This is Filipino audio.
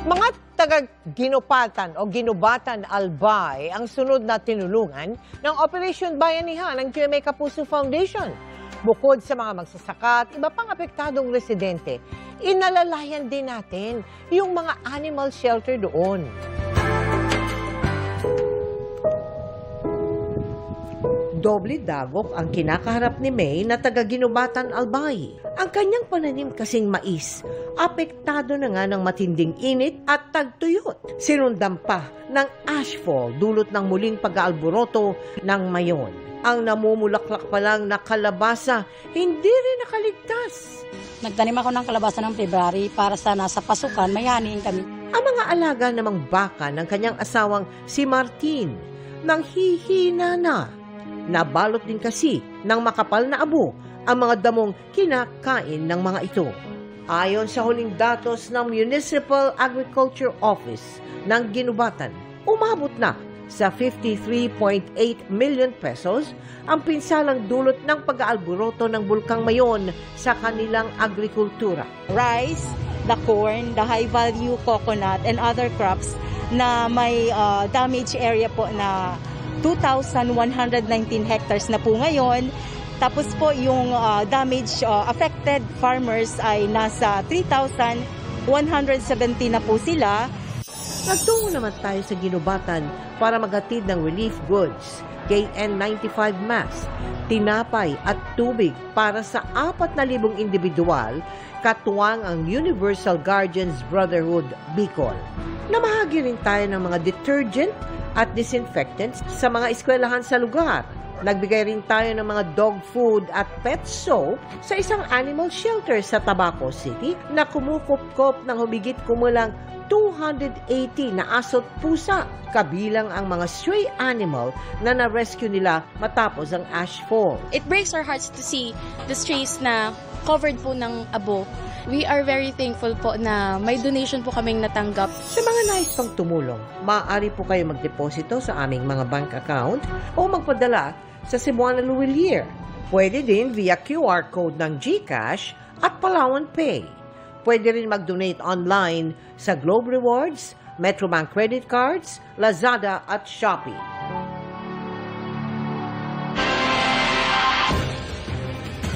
Mga taga-Ginupatan o Ginubatan Albay ang sunod na tinulungan ng Operation Bayanihan ng GMA Kapuso Foundation. Bukod sa mga magsasaka at iba pang apektadong residente, inalalayan din natin yung mga animal shelter doon. Doble dagok ang kinakaharap ni May na taga-Ginubatan Albay. Ang kanyang pananim kasing mais, apektado na nga ng matinding init at tagtuyot. Sinundan pa ng ashfall dulot ng muling pag-aalboroto ng mayon. Ang namumulaklak pa lang na kalabasa, hindi rin nakaligtas. Nagtanim ako ng kalabasa ng February para sa nasa pasukan, may haniin kami. Ang mga alaga namang baka ng kanyang asawang si Martin, nang hihina na. Nabalot din kasi ng makapal na abo ang mga damong kinakain ng mga ito. Ayon sa huling datos ng Municipal Agriculture Office ng Ginubatan, umabot na sa 53.8 million pesos ang pinsalang dulot ng pag-aalboroto ng Bulkang Mayon sa kanilang agrikultura. Rice, the corn, the high-value coconut, and other crops na may damage area po na 2,119 hectares na po ngayon. Tapos po yung affected farmers ay nasa 3,170 na po sila. Nagtungo naman tayo sa Ginubatan para maghatid ng relief goods, KN95 mask, tinapay at tubig para sa 4,000 individual, katuwang ang Universal Guardians Brotherhood Bicol. Namahagi rin tayo ng mga detergent at disinfectants sa mga eskwelahan sa lugar. Nagbigay rin tayo ng mga dog food at pet soap sa isang animal shelter sa Tabaco City na kumukop-kop ng humigit kumulang 280 na aso't pusa, kabilang ang mga stray animal na na-rescue nila matapos ang ashfall. It breaks our hearts to see the strays na covered po ng abo. We are very thankful po na may donation po kaming natanggap. Sa mga nais pang tumulong, maaari po kayo magdeposito sa aming mga bank account o magpadala sa Cebuana Luwilier. Pwede din via QR code ng GCash at Palawan Pay. Pwede rin mag-donate online sa Globe Rewards, Metrobank Credit Cards, Lazada at Shopee.